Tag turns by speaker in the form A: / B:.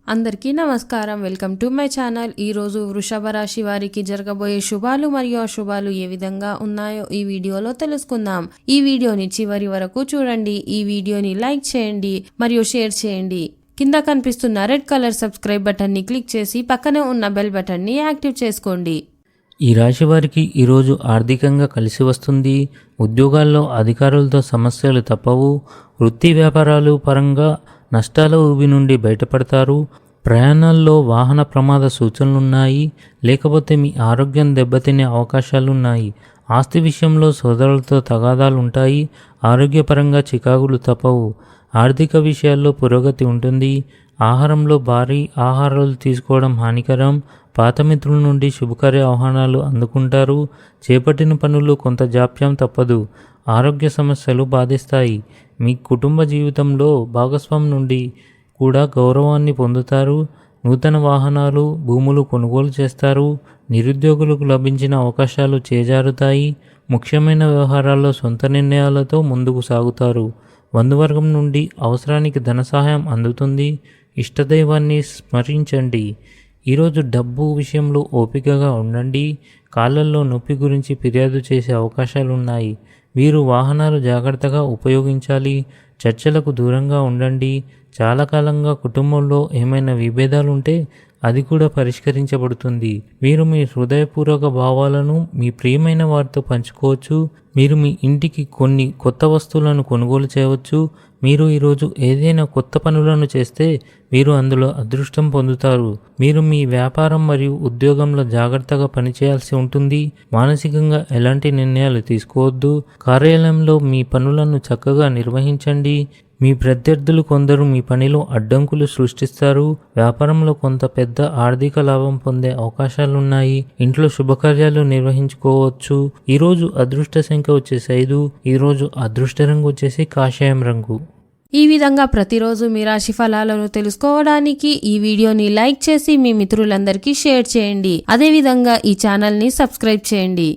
A: అందరికీ నమస్కారం. Welcome to my channel. ఈరోజు వృషభ రాశి వారికి జరగబోయే శుభాలు మరియు అశుభాలు ఏ విధంగా ఉన్నాయో ఈ వీడియోలో తెలుసుకుందాం. ఈ వీడియోని చివరి వరకు చూడండి. ఈ వీడియోని లైక్ చేయండి మరియు షేర్ చేయండి. కింద కనిపిస్తున్న రెడ్ కలర్ సబ్స్క్రైబ్ బటన్ని క్లిక్ చేసి పక్కనే ఉన్న బెల్ బటన్ని యాక్టివ్ చేసుకోండి.
B: ఈ రాశి వారికి ఈరోజు ఆర్థికంగా కలిసి వస్తుంది. ఉద్యోగాల్లో అధికారులతో సమస్యలు తప్పవు. వృత్తి వ్యాపారాలు పరంగా నష్టాల ఊబి నుండి బయటపడతారు. ప్రయాణాల్లో వాహన ప్రమాద సూచనలున్నాయి. లేకపోతే మీ ఆరోగ్యం దెబ్బతినే అవకాశాలున్నాయి. ఆస్తి విషయంలో సోదరులతో తగాదాలుంటాయి. ఆరోగ్యపరంగా చికాకులు తప్పవు. ఆర్థిక విషయాల్లో పురోగతి ఉంటుంది. ఆహారంలో భారీ ఆహారాలు తీసుకోవడం హానికరం. పాత మిత్రుల నుండి శుభకార్య ఆహ్వానాలు అందుకుంటారు. చేపట్టిన పనులు కొంత జాప్యం తప్పదు. ఆరోగ్య సమస్యలు బాధిస్తాయి. మీ కుటుంబ జీవితంలో భాగస్వామి నుండి కూడా గౌరవాన్ని పొందుతారు. నూతన వాహనాలు, భూములు కొనుగోలు చేస్తారు. నిరుద్యోగులకు లభించిన అవకాశాలు చేజారుతాయి. ముఖ్యమైన వ్యవహారాల్లో సొంత నిర్ణయాలతో ముందుకు సాగుతారు. బంధువర్గం నుండి అవసరానికి ధన సహాయం అందుతుంది. ఇష్టదైవాన్ని స్మరించండి. ఈరోజు డబ్బు విషయంలో ఓపికగా ఉండండి. కాళ్ళల్లో నొప్పి గురించి ఫిర్యాదు చేసే అవకాశాలున్నాయి. వీరు వాహనాలు జాగ్రత్తగా ఉపయోగించాలి. చర్చలకు దూరంగా ఉండండి. చాలా కాలంగా కుటుంబంలో ఏమైనా విభేదాలుంటే అది కూడా పరిష్కరించబడుతుంది. మీరు మీ హృదయపూర్వక భావాలను మీ ప్రియమైన వారితో పంచుకోవచ్చు. మీరు మీ ఇంటికి కొన్ని కొత్త వస్తువులను కొనుగోలు చేయవచ్చు. మీరు ఈరోజు ఏదైనా కొత్త పనులను చేస్తే మీరు అందులో అదృష్టం పొందుతారు. మీరు మీ వ్యాపారం మరియు ఉద్యోగంలో జాగ్రత్తగా పనిచేయాల్సి ఉంటుంది. మానసికంగా ఎలాంటి నిర్ణయాలు తీసుకోవద్దు. కార్యాలయంలో మీ పనులను చక్కగా నిర్వహించండి. మీ ప్రత్యర్థులు కొందరు మీ పనిలో అడ్డంకులు సృష్టిస్తారు. వ్యాపారంలో కొంత పెద్ద ఆర్థిక లాభం పొందే అవకాశాలున్నాయి. ఇంట్లో శుభకార్యాలు నిర్వహించుకోవచ్చు. ఈరోజు అదృష్ట సంఖ్య వచ్చేసి 5. ఈరోజు అదృష్ట రంగు వచ్చేసి కాషాయం రంగు.
A: ఈ విధంగా ప్రతిరోజు మీ రాశి ఫలాలను తెలుసుకోవడానికి ఈ వీడియోని లైక్ చేసి మీ మిత్రులందరికీ షేర్ చేయండి. అదేవిధంగా ఈ ఛానల్ని సబ్స్క్రైబ్ చేయండి.